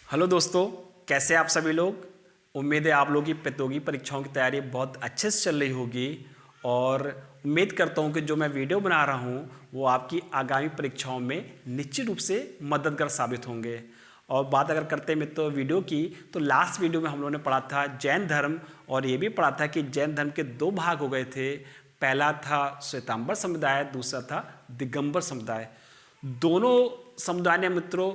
Hello दोस्तों, कैसे आप सभी लोग। उम्मीद है आप लोगों की प्रतियोगी परीक्षाओं की तैयारी बहुत अच्छे से चल रही होगी और उम्मीद करता हूं कि जो मैं वीडियो बना रहा हूं वो आपकी आगामी परीक्षाओं में निश्चित रूप से मददगार साबित होंगे। और बात अगर करते हैं मित्रों वीडियो की, तो लास्ट वीडियो में हम लोगों ने पढ़ा था जैन धर्म और ये भी पढ़ा था कि जैन धर्म के दो भाग हो गए थे। पहला था श्वेतांबर समुदाय, दूसरा था दिगंबर समुदाय। दोनों समुदाय ने मित्रों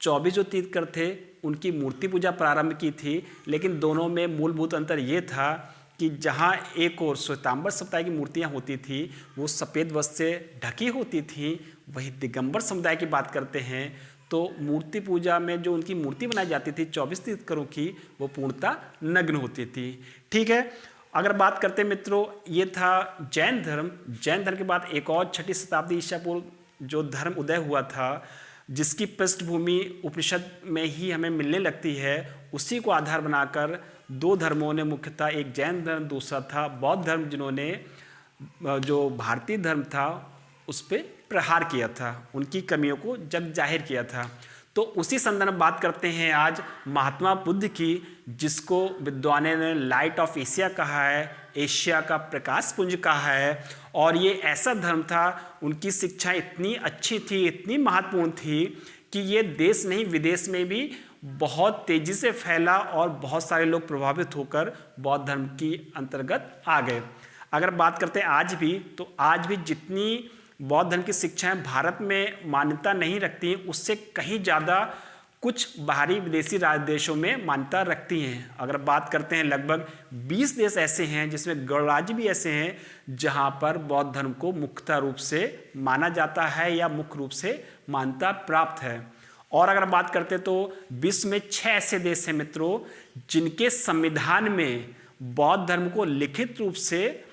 24 जो तीर्थंकर थे उनकी मूर्ति पूजा प्रारंभ की थी, लेकिन दोनों में मूलभूत अंतर ये था कि जहाँ एक और श्वेतांबर समुदाय की मूर्तियाँ होती थी वो सफ़ेद वस्त्र से ढकी होती थी, वही दिगंबर समुदाय की बात करते हैं तो मूर्ति पूजा में जो उनकी मूर्ति बनाई जाती थी 24 तीर्थंकरों की, वो पूर्णतः नग्न होती थी। ठीक है, अगर बात करते हैं मित्रों, ये था जैन धर्म। जैन धर्म के बाद एक और 6ठी शताब्दी ईसा पूर्व जो धर्म उदय हुआ था, जिसकी पृष्ठभूमि उपनिषद में ही हमें मिलने लगती है, उसी को आधार बनाकर दो धर्मों ने मुख्यतः, एक जैन धर्म, दूसरा था बौद्ध धर्म, जिन्होंने जो भारतीय धर्म था उस पर प्रहार किया था, उनकी कमियों को जग जाहिर किया था। तो उसी संदर्भ में बात करते हैं आज महात्मा बुद्ध की, जिसको विद्वानों ने लाइट ऑफ एशिया कहा है, एशिया का प्रकाश पुंज कहा है। और ये ऐसा धर्म था, उनकी शिक्षा इतनी अच्छी थी, इतनी महत्वपूर्ण थी कि ये देश नहीं विदेश में भी बहुत तेज़ी से फैला और बहुत सारे लोग प्रभावित होकर बौद्ध धर्म की अंतर्गत आ गए। अगर बात करते हैं आज भी, तो आज भी जितनी बौद्ध धर्म की शिक्षाएं भारत में मान्यता नहीं रखती, उससे कहीं ज़्यादा कुछ बाहरी विदेशी देशों में मान्यता रखती हैं। अगर बात करते हैं, लगभग 20 देश ऐसे हैं जिसमें गणराज्य भी ऐसे हैं जहां पर बौद्ध धर्म को मुख्य रूप से माना जाता है या मुख्य रूप से मान्यता प्राप्त है। और अगर बात करते हैं तो विश्व में 6 ऐसे देश हैं मित्रों जिनके संविधान में बौद्ध धर्म को लिखित रूप से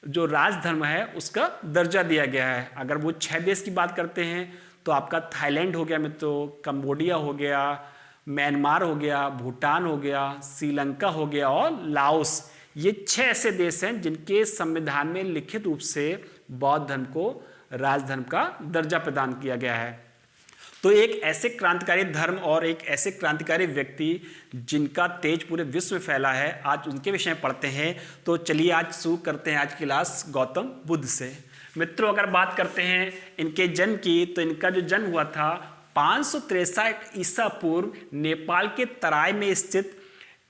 जो राजधर्म है उसका दर्जा दिया गया है। अगर वो 6 देश की बात करते हैं तो आपका थाईलैंड हो गया मित्रों, कंबोडिया हो गया, म्यांमार हो गया, भूटान हो गया, श्रीलंका हो गया और लाओस। ये 6 ऐसे देश हैं जिनके संविधान में लिखित रूप से बौद्ध धर्म को राजधर्म का दर्जा प्रदान किया गया है। तो एक ऐसे क्रांतिकारी धर्म और एक ऐसे क्रांतिकारी व्यक्ति जिनका तेज पूरे विश्व में फैला है, आज उनके विषय में पढ़ते हैं। तो चलिए आज शुरू करते हैं आज की क्लास गौतम बुद्ध से। मित्रों अगर बात करते हैं इनके जन्म की, तो इनका जो जन्म हुआ था 563 ईसा पूर्व नेपाल के तराई में स्थित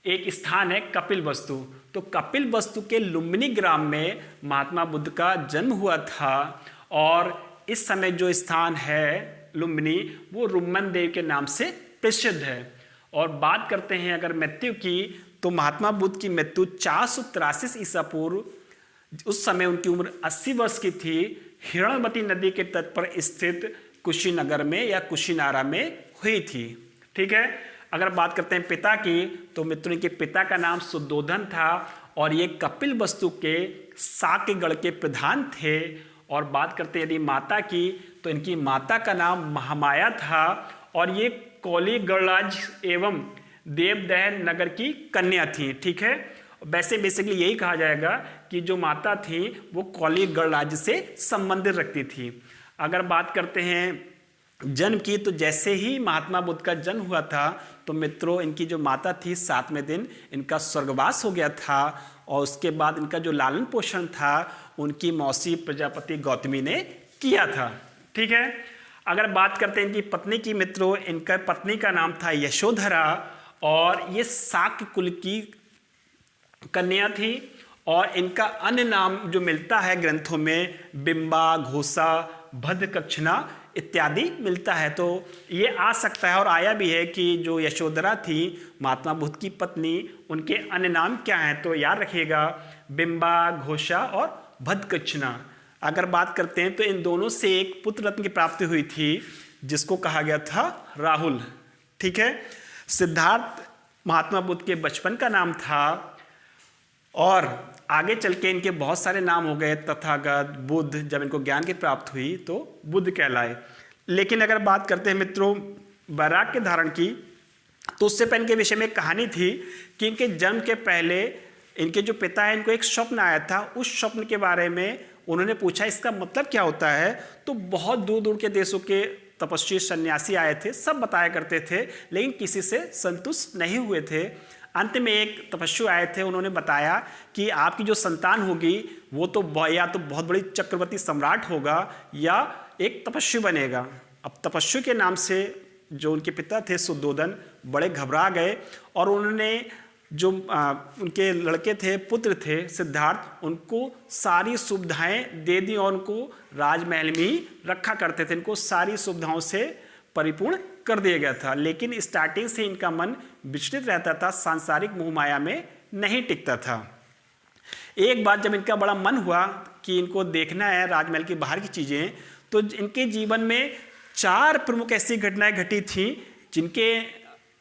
एक स्थान है कपिलवस्तु। तो कपिलवस्तु के लुम्बिनी ग्राम में महात्मा बुद्ध का जन्म हुआ था। और इस समय जो स्थान है लुम्बिनी, वो रुम्मन देव के नाम से प्रसिद्ध है। और बात करते हैं अगर मृत्यु की, तो महात्मा बुद्ध की मृत्यु 483 ईसा पूर्व, उस समय उनकी उम्र 80 वर्ष की थी, हिरण्यवती नदी के तट पर स्थित कुशीनगर में या कुशीनारा में हुई थी। ठीक है, अगर बात करते हैं पिता की, तो मित्रों के पिता का नाम सुद्धोधन था और ये कपिलवस्तु के शाक्यगढ़ के प्रधान थे। और बात करते हैं यदि माता की, तो इनकी माता का नाम महामाया था और ये कौली गणराज्य एवं देवदहन नगर की कन्या थी। ठीक है, वैसे बेसिकली यही कहा जाएगा कि जो माता थी वो कौली गणराज्य से संबंधित रखती थी। अगर बात करते हैं जन्म की, तो जैसे ही महात्मा बुद्ध का जन्म हुआ था तो मित्रों इनकी जो माता थी 7वें दिन इनका स्वर्गवास हो गया था। और उसके बाद इनका जो लालन पोषण था उनकी मौसी प्रजापति गौतमी ने किया था। ठीक है, अगर बात करते हैं इनकी पत्नी की मित्रों, इनका पत्नी का नाम था यशोधरा और ये शाक्य कुल की कन्या थी। और इनका अन्य नाम जो मिलता है ग्रंथों में बिंबा, घोषा, भद्रकक्षणा इत्यादि मिलता है। तो ये आ सकता है और आया भी है कि जो यशोधरा थी महात्मा बुद्ध की पत्नी, उनके अन्य नाम क्या हैं, तो याद रखिएगा बिंबा, घोषा और भद्रकक्षणा। अगर बात करते हैं तो इन दोनों से एक पुत्र रत्न की प्राप्ति हुई थी जिसको कहा गया था राहुल। ठीक है, सिद्धार्थ महात्मा बुद्ध के बचपन का नाम था और आगे चल के इनके बहुत सारे नाम हो गए। तथागत, बुद्ध, जब इनको ज्ञान की प्राप्ति हुई तो बुद्ध कहलाए। लेकिन अगर बात करते हैं मित्रों वैराग्य धारण की, तो उससे पहले इनके विषय में एक कहानी थी कि इनके जन्म के पहले इनके जो पिता है इनको एक स्वप्न आया था। उस स्वप्न के बारे में उन्होंने पूछा इसका मतलब क्या होता है, तो बहुत दूर दूर के देशों के तपस्वी सन्यासी आए थे, सब बताया करते थे, लेकिन किसी से संतुष्ट नहीं हुए थे। अंत में एक तपस्वी आए थे, उन्होंने बताया कि आपकी जो संतान होगी वो तो या तो बहुत बड़ी चक्रवर्ती सम्राट होगा या एक तपस्वी बनेगा। अब तपस्वी के नाम से जो उनके पिता थे सुद्धोधन बड़े घबरा गए और उन्होंने जो उनके लड़के थे, पुत्र थे सिद्धार्थ, उनको सारी सुविधाएं दे दी और उनको राजमहल में ही रखा करते थे। इनको सारी सुविधाओं से परिपूर्ण कर दिया गया था, लेकिन स्टार्टिंग से इनका मन विचलित रहता था, सांसारिक मोह माया में नहीं टिकता था। एक बार जब इनका बड़ा मन हुआ कि इनको देखना है राजमहल के बाहर की चीज़ें, तो इनके जीवन में 4 प्रमुख ऐसी घटनाएं घटी थी जिनके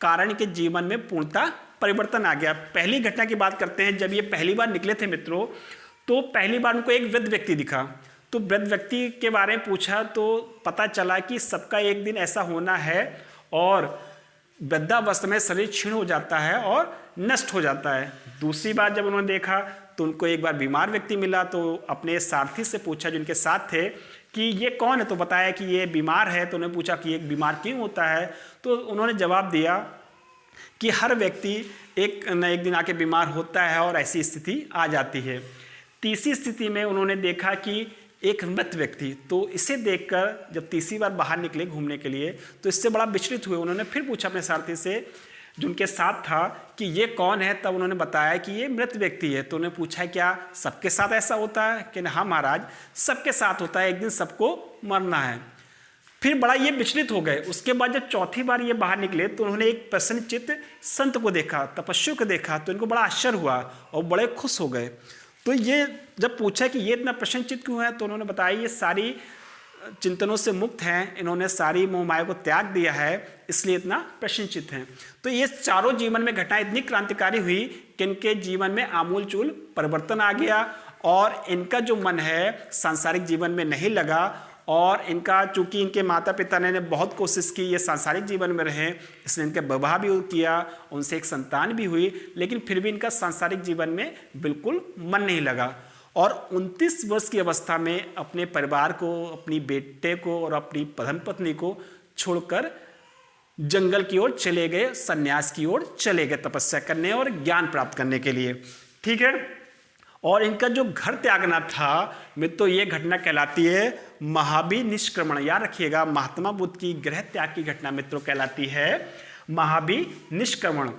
कारण इनके जीवन में पूर्णतः परिवर्तन आ गया। पहली घटना की बात करते हैं। जब ये पहली बार निकले थे मित्रों, तो पहली बार उनको एक वृद्ध व्यक्ति दिखा। तो वृद्ध व्यक्ति के बारे में पूछा तो पता चला कि सबका एक दिन ऐसा होना है और वृद्धावस्था में शरीर क्षीण हो जाता है और नष्ट हो जाता है। दूसरी बार जब उन्होंने देखा तो उनको एक बार बीमार व्यक्ति मिला, तो अपने सारथी से पूछा जिनके साथ थे कि ये कौन है, तो बताया कि ये बीमार है। तो उन्होंने पूछा कि ये बीमार क्यों होता है, तो उन्होंने जवाब दिया कि हर व्यक्ति एक न एक दिन आके बीमार होता है और ऐसी स्थिति आ जाती है। तीसरी स्थिति में उन्होंने देखा कि एक मृत व्यक्ति, तो इसे देखकर जब तीसरी बार बाहर निकले घूमने के लिए तो इससे बड़ा विचलित हुए। उन्होंने फिर पूछा अपने सारथी से जो उनके साथ था कि ये कौन है, तब उन्होंने बताया कि ये मृत व्यक्ति है। तो उन्होंने पूछा क्या सबके साथ ऐसा होता है, कि हाँ महाराज सबके साथ होता है, एक दिन सबको मरना है। फिर बड़ा ये विचलित हो गए। उसके बाद जब चौथी बार ये बाहर निकले तो उन्होंने एक प्रसन्नचित्त संत को देखा, तपस्वी को देखा, तो इनको बड़ा आश्चर्य हुआ और बड़े खुश हो गए। तो ये जब पूछा कि ये इतना प्रसन्नचित्त क्यों है, तो उन्होंने बताया ये सारी चिंतनों से मुक्त हैं, इन्होंने सारी मोह माया को त्याग दिया है, इसलिए इतना प्रसन्नचित्त हैं। तो ये चारों जीवन में घटनाएं इतनी क्रांतिकारी हुई कि इनके जीवन में आमूलचूल परिवर्तन आ गया और इनका जो मन है सांसारिक जीवन में नहीं लगा। और इनका चूंकि इनके माता पिता ने बहुत कोशिश की ये सांसारिक जीवन में रहे, इसलिए इनका विवाह भी किया, उनसे एक संतान भी हुई, लेकिन फिर भी इनका सांसारिक जीवन में बिल्कुल मन नहीं लगा। और 29 वर्ष की अवस्था में अपने परिवार को, अपनी बेटे को और अपनी धर्मपत्नी को छोड़कर जंगल की ओर चले गए, सन्यास की ओर चले गए तपस्या करने और ज्ञान प्राप्त करने के लिए। ठीक है। और इनका जो घर त्यागना था मित्रों, ये घटना कहलाती है महाबी निष्क्रमण। याद रखिएगा, महात्मा बुद्ध की गृह त्याग की घटना मित्रों कहलाती है महाबी निष्क्रमण।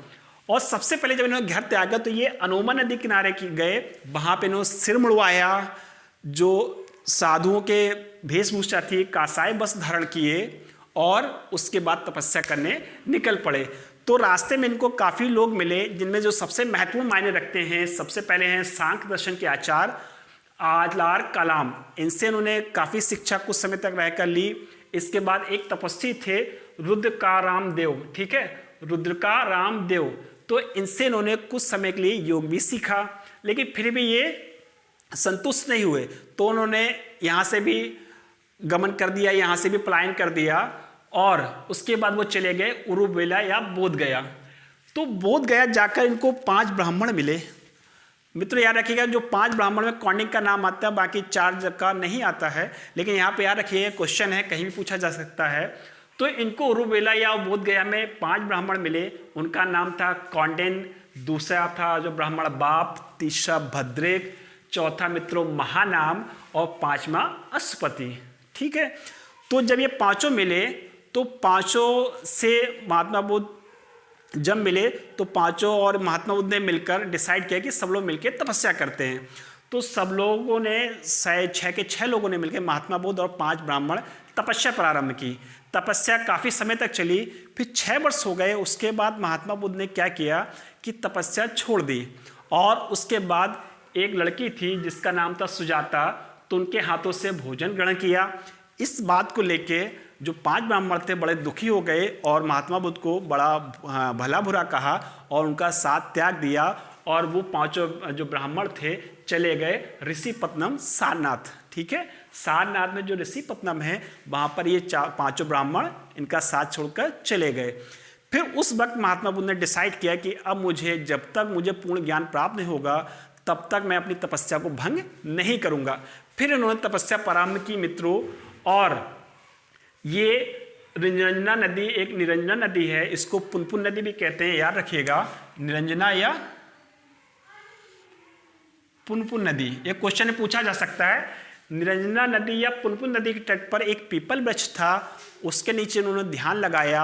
और सबसे पहले जब इन्होंने घर त्यागा तो ये अनोमा नदी किनारे गए, वहां पे इन्होंने सिर मुड़वाया, जो साधुओं के वेशभूषा थी कासाय वस्त्र धारण किए और उसके बाद तपस्या करने निकल पड़े। तो रास्ते में इनको काफ़ी लोग मिले, जिनमें जो सबसे महत्वपूर्ण मायने रखते हैं, सबसे पहले हैं सांख्य दर्शन के आचार्य आलार कलाम। इनसे इन्होंने काफ़ी शिक्षा कुछ समय तक रहकर ली। इसके बाद एक तपस्वी थे रुद्रकाराम देव। ठीक है, रुद्रकाराम देव, तो इनसे इन्होंने कुछ समय के लिए योग भी सीखा, लेकिन फिर भी ये संतुष्ट नहीं हुए, तो उन्होंने यहाँ से भी गमन कर दिया, यहाँ से भी पलायन कर दिया और उसके बाद वो चले गए उरुवेला या बोध गया। तो बोध गया जाकर इनको 5 ब्राह्मण मिले। मित्रों याद रखिएगा, जो 5 ब्राह्मण में कौंडिन्य का नाम आता है, बाकी 4 का नहीं आता है, लेकिन यहाँ पे याद रखिए क्वेश्चन है, कहीं भी पूछा जा सकता है। तो इनको उरुवेला या बोध गया में 5 ब्राह्मण मिले। उनका नाम था कौंडिन्य, दूसरा था जो ब्राह्मण बाप, तीसरा भद्रेक, चौथा मित्रों महानाम और 5वां अश्वपति। ठीक है। तो जब ये 5 मिले तो 5 से महात्मा बुद्ध जब मिले तो 5 और महात्मा बुद्ध ने मिलकर डिसाइड किया कि सब लोग मिलकर तपस्या करते हैं। तो सब लोगों ने 6 लोगों ने मिलकर महात्मा बुद्ध और 5 ब्राह्मण तपस्या प्रारंभ की। तपस्या काफ़ी समय तक चली, फिर 6 वर्ष हो गए। उसके बाद महात्मा बुद्ध ने क्या किया कि तपस्या छोड़ दी और उसके बाद एक लड़की थी जिसका नाम था सुजाता, तो उनके हाथों से भोजन ग्रहण किया। इस बात को लेके जो 5 ब्राह्मण थे बड़े दुखी हो गए और महात्मा बुद्ध को बड़ा भला बुरा कहा और उनका साथ त्याग दिया और वो 5 जो ब्राह्मण थे चले गए ऋषिपत्नम सारनाथ। ठीक है, सारनाथ में जो ऋषिपत्नम है वहाँ पर ये 5 ब्राह्मण इनका साथ छोड़कर चले गए। फिर उस वक्त महात्मा बुद्ध ने डिसाइड किया कि अब मुझे जब तक मुझे पूर्ण ज्ञान प्राप्त नहीं होगा तब तक मैं अपनी तपस्या को भंग नहीं करूँगा। फिर इन्होंने तपस्या प्रारंभ की मित्रों, और ये निरंजना नदी एक निरंजना नदी है, इसको पुनपुन नदी भी कहते हैं, याद रखिएगा, निरंजना या पुनपुन नदी। एक क्वेश्चन पूछा जा सकता है, निरंजना नदी या पुनपुन नदी के तट पर एक पीपल वृक्ष था, उसके नीचे उन्होंने ध्यान लगाया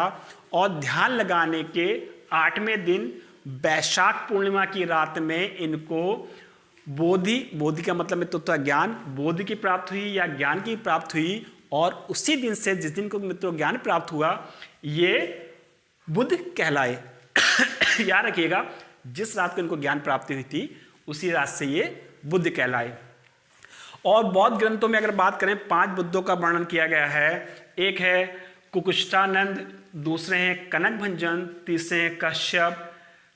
और ध्यान लगाने के 8वें दिन वैशाख पूर्णिमा की रात में इनको बोधि का मतलब मित्रों तो ज्ञान, बोधि की प्राप्त हुई या ज्ञान की प्राप्त हुई। और उसी दिन से जिस दिन को मित्रों ज्ञान प्राप्त हुआ ये बुद्ध कहलाए। याद रखिएगा, जिस रात को इनको ज्ञान प्राप्ति हुई थी उसी रात से ये बुद्ध कहलाए। और बौद्ध ग्रंथों में अगर बात करें 5 बुद्धों का वर्णन किया गया है। एक है कुकुष्टानंद, दूसरे हैं कनक भंजन, तीसरे हैं कश्यप,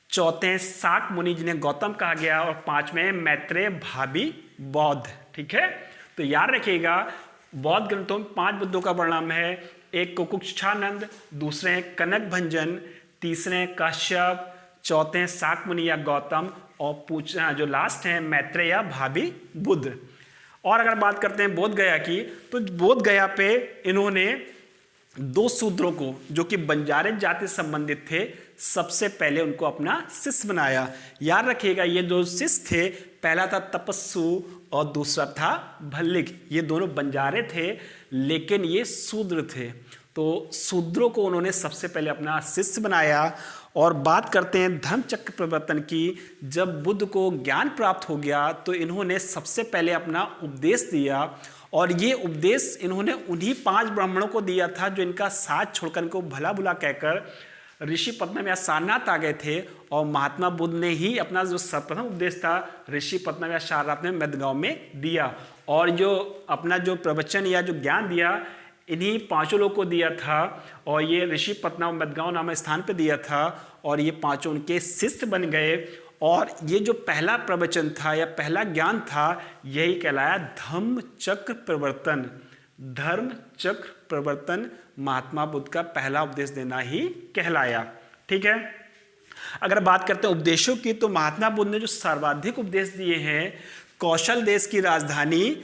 चौथे हैं शाक मुनि जिन्हें गौतम कहा गया, और 5वें मैत्रेय भावी बौद्ध। ठीक है, तो याद रखिएगा बौद्ध ग्रंथों में 5 बुद्धों का वर्णन है। एक कुकुष्टानंद, दूसरे हैं कनक भंजन, तीसरे हैं कश्यप, चौथे हैं शाक मुनि या गौतम, और जो लास्ट है मैत्रेय या भावी बुद्ध। और अगर बात करते हैं बोध गया की, तो बोध गया पे इन्होंने 2 शूद्रों को जो कि बंजारे जाति से संबंधित थे, सबसे पहले उनको अपना शिष्य बनाया। याद रखिएगा ये 2 शिष्य थे, पहला था तपस्सु और दूसरा था भल्लिक। ये दोनों बंजारे थे लेकिन ये शूद्र थे, तो शूद्रों को उन्होंने सबसे पहले अपना शिष्य बनाया। और बात करते हैं धर्म चक्र प्रवर्तन की। जब बुद्ध को ज्ञान प्राप्त हो गया तो इन्होंने सबसे पहले अपना उपदेश दिया, और ये उपदेश इन्होंने उन्हीं 5 ब्राह्मणों को दिया था जो इनका साथ छोड़कर इनको भला बुला कहकर ऋषि पद्मनाभ या सारनाथ आ गए थे। और महात्मा बुद्ध ने ही अपना जो सर्वप्रथम उपदेश था ऋषि पद्मनाभ या सारनाथ ने मध्यगांव में दिया, और जो अपना जो प्रवचन या जो ज्ञान दिया इन्हीं 5 लोगों को दिया था, और ये ऋषि पद्मनाभ मध्यगांव नामक स्थान पे दिया था, और ये 5 उनके शिष्य बन गए। और ये जो पहला प्रवचन था या पहला ज्ञान था यही कहलाया धम्म चक्र प्रवर्तन। धर्म चक्र प्रवर्तन महात्मा बुद्ध का पहला उपदेश देना ही कहलाया। ठीक है, अगर बात करते हैं उपदेशों की, तो महात्मा बुद्ध ने जो सर्वाधिक उपदेश दिए हैं, कौशल देश की राजधानी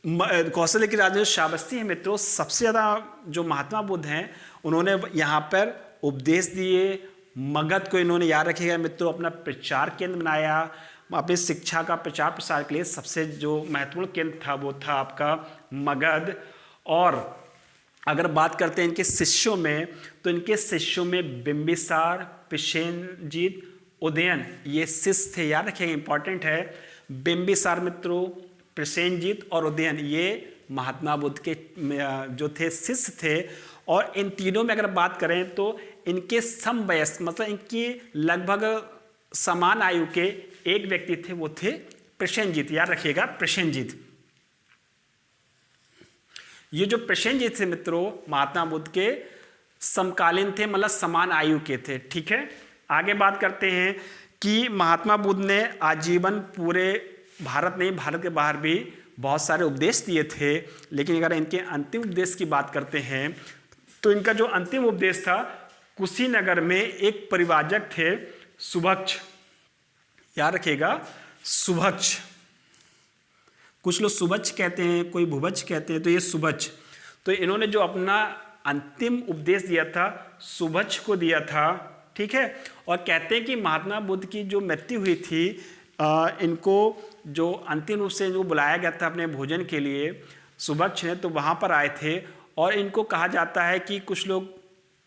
कौशल की राजधानी श्रावस्ती है मित्रों, सबसे ज़्यादा जो महात्मा बुद्ध हैं उन्होंने यहाँ पर उपदेश दिए। मगध को इन्होंने, याद रखिएगा मित्रों, अपना प्रचार केंद्र बनाया। अपनी शिक्षा का प्रचार प्रसार के लिए सबसे जो महत्वपूर्ण केंद्र था वो था आपका मगध। और अगर बात करते हैं इनके शिष्यों में, तो इनके शिष्यों में बिंबिसार, प्रसेनजीत, उदयन ये शिष्य थे। याद रखिएगा, इंपॉर्टेंट है। बिंबिसार मित्रों, प्रसेनजीत और उदयन ये महात्मा बुद्ध के जो थे शिष्य थे। और इन तीनों में अगर बात करें तो इनके समवयस्क मतलब इनकी लगभग समान आयु के एक व्यक्ति थे, वो थे प्रसेनजीत। याद रखिएगा प्रसेनजीत। ये जो प्रसेनजीत थे मित्रों महात्मा बुद्ध के समकालीन थे, मतलब समान आयु के थे। ठीक है, आगे बात करते हैं कि महात्मा बुद्ध ने आजीवन पूरे भारत नहीं, भारत के बाहर भी बहुत सारे उपदेश दिए थे। लेकिन अगर इनके अंतिम उपदेश की बात करते हैं तो इनका जो अंतिम उपदेश था, कुशीनगर में एक परिव्राजक थे सुभक्ष। याद रखिएगा सुभक्ष, कुछ लोग सुभक्ष कहते हैं, कोई भुभक्ष कहते हैं, तो ये सुभक्ष। तो इन्होंने जो अपना अंतिम उपदेश दिया था सुभक्ष को दिया था। ठीक है, और कहते हैं कि महात्मा बुद्ध की जो मृत्यु हुई थी, इनको जो अंतिम रूप से जो बुलाया गया था अपने भोजन के लिए सुभक्ष ने, तो वहाँ पर आए थे। और इनको कहा जाता है कि कुछ लोग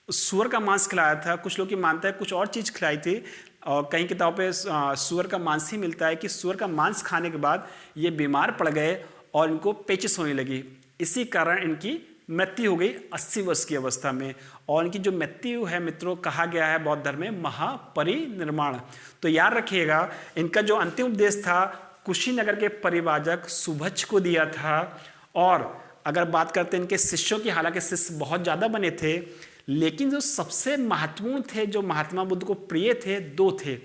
सूअर का मांस खिलाया था, कुछ लोग की मानता है कुछ और चीज़ खिलाई थी। और कई किताबों पे सूअर का मांस ही मिलता है कि सूअर का मांस खाने के बाद ये बीमार पड़ गए और इनको पेचिश होने लगी। इसी कारण इनकी मृत्यु हो गई 80 वर्ष की अवस्था में। और इनकी जो मृत्यु है मित्रों, कहा गया है बौद्ध धर्म में महापरिनिर्वाण। तो याद रखिएगा, इनका जो अंतिम उपदेश था कुशीनगर के परिव्राजक सुभक्ष को दिया था। और अगर बात करते हैं इनके शिष्यों की, हालांकि शिष्य बहुत ज़्यादा बने थे, लेकिन जो सबसे महत्वपूर्ण थे, जो महात्मा बुद्ध को प्रिय थे, 2 थे।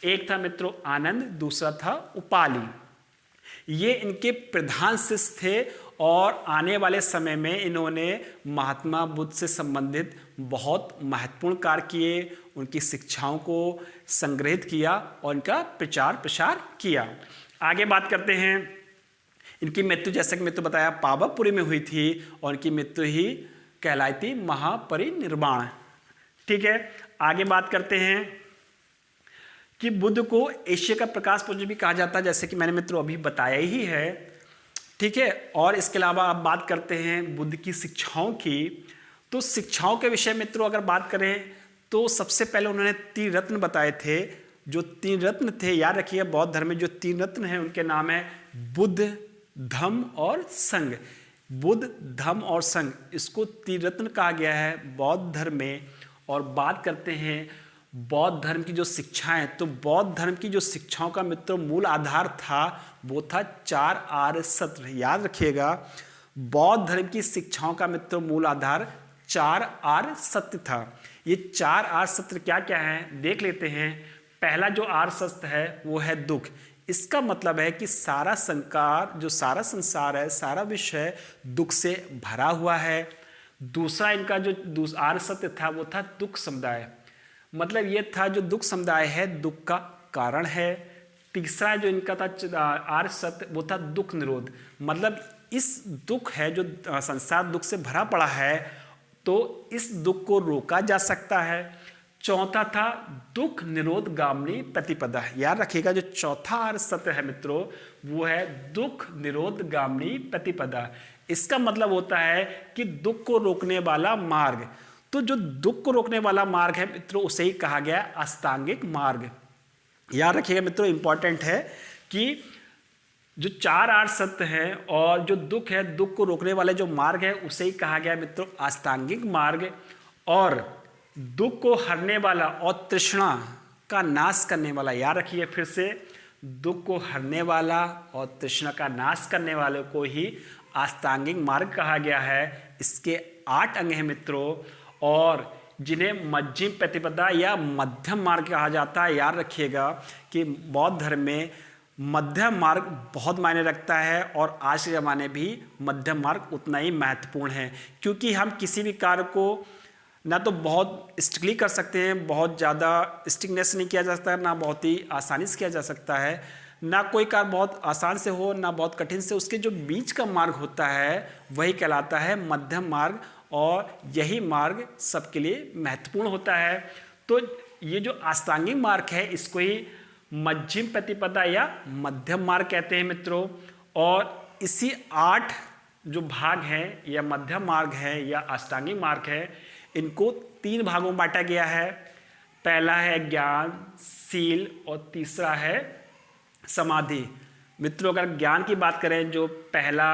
एक था मित्रों आनंद, दूसरा था उपाली। ये इनके प्रधान शिष्य थे और आने वाले समय में इन्होंने महात्मा बुद्ध से संबंधित बहुत महत्वपूर्ण कार्य किए, उनकी शिक्षाओं को संग्रहित किया और इनका प्रचार प्रसार किया। आगे बात करते हैं, इनकी मृत्यु जैसा कि मैं तो बताया पावापुरी में हुई थी, और इनकी मृत्यु ही कहलाती महापरिनिर्वाण। ठीक है, आगे बात करते हैं कि बुद्ध को एशिया का प्रकाश पुंज भी कहा जाता है, जैसे कि मैंने मित्रों अभी बताया ही है। ठीक है, और इसके अलावा आप बात करते हैं बुद्ध की शिक्षाओं की। तो शिक्षाओं के विषय मित्रों अगर बात करें तो सबसे पहले उन्होंने 3 रत्न बताए थे। जो 3 रत्न थे, याद रखिए बौद्ध धर्म में जो 3 रत्न हैं उनके नाम है बुद्ध, धम्म और संघ। बुद्ध, धम्म और संघ, इसको 3 रत्न कहा गया है बौद्ध धर्म में। और बात करते हैं बौद्ध धर्म की जो शिक्षाएं, तो बौद्ध धर्म की जो शिक्षाओं का मित्रों मूल आधार था वो था 4 आर्य सत्य। याद रखिएगा, बौद्ध धर्म की शिक्षाओं का मित्रों मूल आधार 4 आर्य सत्य था। ये 4 आर्य सत्य क्या क्या हैं देख लेते हैं। पहला जो आर्य सत्य है वो है दुख। इसका मतलब है कि सारा सारा संसार है, सारा विश्व है, दुख से भरा हुआ है। दूसरा इनका जो आर्य सत्य था वो था दुख समुदाय, मतलब ये था जो दुख समुदाय है दुख का कारण है। तीसरा जो इनका था आर्य सत्य वो था दुख निरोध, मतलब इस दुख है जो संसार दुख से भरा पड़ा है तो इस दुख को रोका जा सकता है। चौथा था दुख निरोध गामिनी प्रतिपदा। याद रखिएगा जो चौथा आर्य सत्य है मित्रों वो है दुख निरोध गामिनी प्रतिपदा। इसका मतलब होता है कि दुख को रोकने वाला मार्ग। तो जो दुख को रोकने वाला मार्ग है मित्रों उसे ही कहा गया अष्टांगिक मार्ग। याद रखिएगा मित्रों, इंपॉर्टेंट है कि जो 4 आर्य सत्य हैं और जो दुख है, दुख को रोकने वाले जो मार्ग है उसे ही कहा गया मित्रों अष्टांगिक मार्ग। और दुख को हरने वाला और तृष्णा का नाश करने वाला, याद रखिए फिर से, दुख को हरने वाला और तृष्णा का नाश करने वाले को ही अष्टांगिक मार्ग कहा गया है। इसके 8 अंग हैं मित्रों और जिन्हें मध्यम प्रतिपदा या मध्यम मार्ग कहा जाता है। याद रखिएगा कि बौद्ध धर्म में मध्यम मार्ग बहुत मायने रखता है और आज के ज़माने भी मध्यम मार्ग उतना ही महत्वपूर्ण है, क्योंकि हम किसी भी कार्य को ना तो बहुत स्ट्रिक्टली कर सकते हैं, बहुत ज़्यादा स्ट्रिक्टनेस नहीं किया जा सकता है, ना बहुत ही आसानी से किया जा सकता है, ना कोई कार्य बहुत आसान से हो ना बहुत कठिन से। उसके जो बीच का मार्ग होता है वही कहलाता है मध्यम मार्ग और यही मार्ग सबके लिए महत्वपूर्ण होता है। तो ये जो अष्टांगिक मार्ग है इसको ही मध्यम प्रतिपदा या मध्यम मार्ग कहते हैं मित्रों। और इसी 8 जो भाग हैं या मध्यम मार्ग है या अष्टांगिक मार्ग है, इनको 3 भागों में बांटा गया है। पहला है ज्ञान, शील और तीसरा है समाधि। मित्रों अगर ज्ञान की बात करें, जो पहला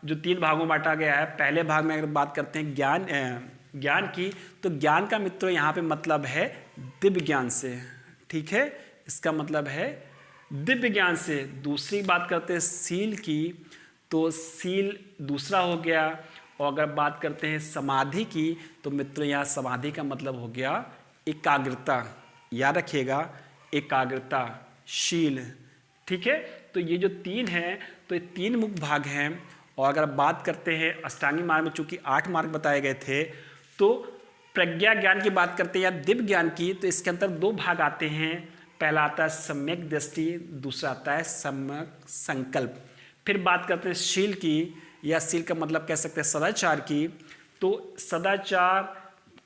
जो 3 भागों में बांटा गया है, पहले भाग में अगर बात करते हैं ज्ञान की, तो ज्ञान का मित्रों यहाँ पे मतलब है दिव्य ज्ञान से। ठीक है, इसका मतलब है दिव्य ज्ञान से। दूसरी बात करते हैं शील की, तो शील दूसरा हो गया। और अगर बात करते हैं समाधि की तो मित्रों यहाँ समाधि का मतलब हो गया एकाग्रता। याद रखिएगा, एकाग्रता, शील। ठीक है, तो ये जो 3 हैं तो ये 3 मुख्य भाग हैं। और अगर बात करते हैं अष्टांगिक मार्ग में चूंकि 8 मार्ग बताए गए थे, तो प्रज्ञा ज्ञान की बात करते हैं या दिव्य ज्ञान की, तो इसके अंदर 2 भाग आते हैं। पहला आता है सम्यक दृष्टि, दूसरा आता है सम्यक संकल्प। फिर बात करते हैं शील की, या शील का मतलब कह सकते हैं सदाचार की। तो सदाचार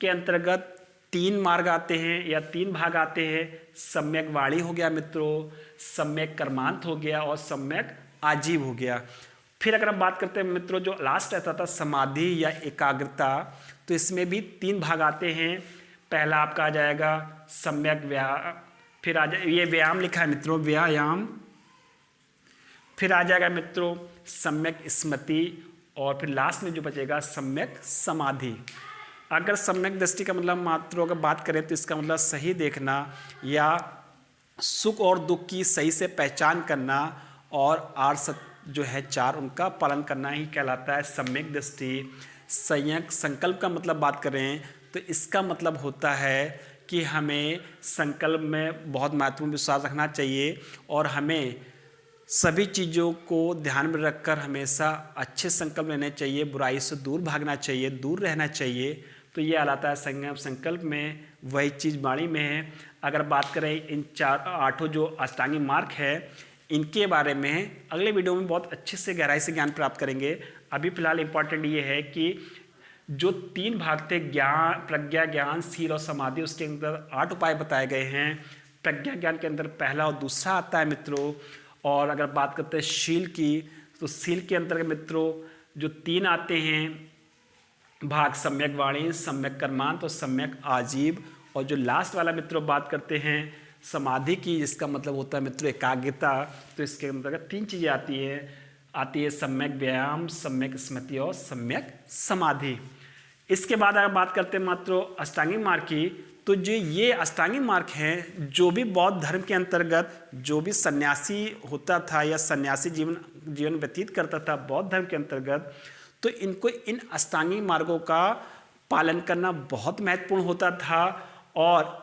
के अंतर्गत 3 मार्ग आते हैं या 3 भाग आते हैं। सम्यक वाणी हो गया मित्रों, सम्यक कर्मांत हो गया और सम्यक आजीव हो गया। फिर अगर हम बात करते हैं मित्रों जो लास्ट रहता था समाधि या एकाग्रता, तो इसमें भी 3 भाग आते हैं। पहला आपका आ जाएगा सम्यक व्यायाम, फिर आ जाए ये व्यायाम लिखा है मित्रों, व्यायाम। फिर आ जाएगा मित्रों सम्यक स्मृति और फिर लास्ट में जो बचेगा सम्यक समाधि। अगर सम्यक दृष्टि का मतलब मात्र अगर बात करें तो इसका मतलब सही देखना या सुख और दुख की सही से पहचान करना और आर्य जो है 4 उनका पालन करना ही कहलाता है सम्यक दृष्टि। संयक संकल्प का मतलब बात करें तो इसका मतलब होता है कि हमें संकल्प में बहुत महत्वपूर्ण विश्वास रखना चाहिए और हमें सभी चीज़ों को ध्यान में रखकर हमेशा अच्छे संकल्प लेने चाहिए, बुराई से दूर भागना चाहिए, दूर रहना चाहिए। तो ये आता है संयम संकल्प में, वही चीज़ वाणी में है। अगर बात करें इन 8 जो अष्टांगिक मार्ग है इनके बारे में अगले वीडियो में बहुत अच्छे से गहराई से ज्ञान प्राप्त करेंगे। अभी फिलहाल इम्पॉर्टेंट ये है कि जो 3 भाग थे, ज्ञान, प्रज्ञा, ज्ञान, शील और समाधि, उसके अंदर 8 उपाय बताए गए हैं। प्रज्ञा ज्ञान के अंदर पहला और दूसरा आता है मित्रों। और अगर बात करते हैं शील की, तो शील के अंतर्गत मित्रों जो 3 आते हैं भाग, सम्यक वाणी, सम्यक कर्मांत और सम्यक आजीव। और जो लास्ट वाला मित्रों बात करते हैं समाधि की, जिसका मतलब होता है मित्रों एकाग्रता, तो इसके अंतर्गत 3 चीज़ें आती है सम्यक व्यायाम, सम्यक स्मृति और सम्यक समाधि। इसके बाद अगर बात करते हैं मित्रों अष्टांगिक मार्ग की, तो जो ये अष्टांगिक मार्ग हैं, जो भी बौद्ध धर्म के अंतर्गत जो भी सन्यासी होता था या सन्यासी जीवन व्यतीत करता था बौद्ध धर्म के अंतर्गत, तो इनको इन अष्टांगिक मार्गों का पालन करना बहुत महत्वपूर्ण होता था। और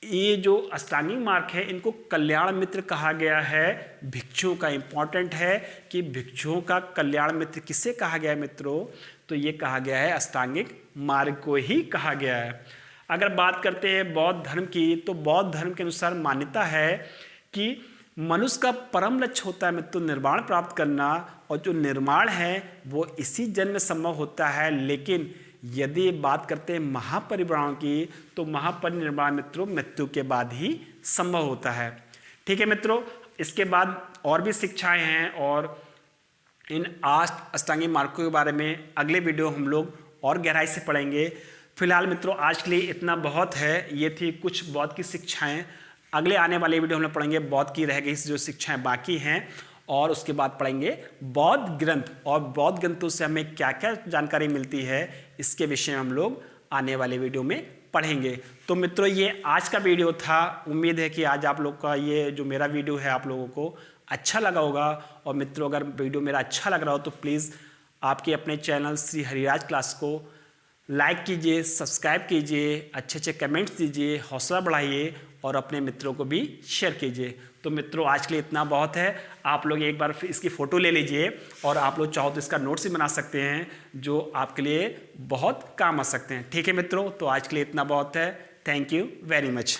ये जो अष्टांगिक मार्ग है इनको कल्याण मित्र कहा गया है। भिक्षुओं का इंपॉर्टेंट है कि भिक्षुओं का कल्याण मित्र किसे कहा गया है मित्रों, तो ये कहा गया है अष्टांगिक मार्ग को ही कहा गया है। अगर बात करते हैं बौद्ध धर्म की, तो बौद्ध धर्म के अनुसार मान्यता है कि मनुष्य का परम लक्ष्य होता है मित्रों निर्वाण प्राप्त करना, और जो निर्माण है वो इसी जन्म में संभव होता है। लेकिन यदि बात करते हैं महापरिनिर्वाण की, तो महापरिनिर्वाण मित्रों मृत्यु के बाद ही संभव होता है। ठीक है मित्रों, इसके बाद और भी शिक्षाएं हैं और इन 8 अष्टांगिक मार्गों के बारे में अगले वीडियो हम लोग और गहराई से पढ़ेंगे। फिलहाल मित्रों आज के लिए इतना बहुत है। ये थी कुछ बौद्ध की शिक्षाएं। अगले आने वाले वीडियो हम लोग पढ़ेंगे बौद्ध की रह गई जो शिक्षाएं बाकी हैं, और उसके बाद पढ़ेंगे बौद्ध ग्रंथ, और बौद्ध ग्रंथों से हमें क्या क्या जानकारी मिलती है इसके विषय में हम लोग आने वाले वीडियो में पढ़ेंगे। तो मित्रों ये आज का वीडियो था। उम्मीद है कि आज आप लोग का ये जो मेरा वीडियो है आप लोगों को अच्छा लगा होगा। और मित्रों अगर वीडियो मेरा अच्छा लग रहा हो तो प्लीज़ आपके अपने चैनल श्री हरिराज क्लास को लाइक कीजिए, सब्सक्राइब कीजिए, अच्छे कमेंट्स दीजिए, हौसला बढ़ाइए और अपने मित्रों को भी शेयर कीजिए। तो मित्रों आज के लिए इतना बहुत है। आप लोग एक बार इसकी फ़ोटो ले लीजिए, और आप लोग चाहो तो इसका नोट्स भी बना सकते हैं जो आपके लिए बहुत काम आ सकते हैं। ठीक है मित्रों, तो आज के लिए इतना बहुत है। Thank you very much.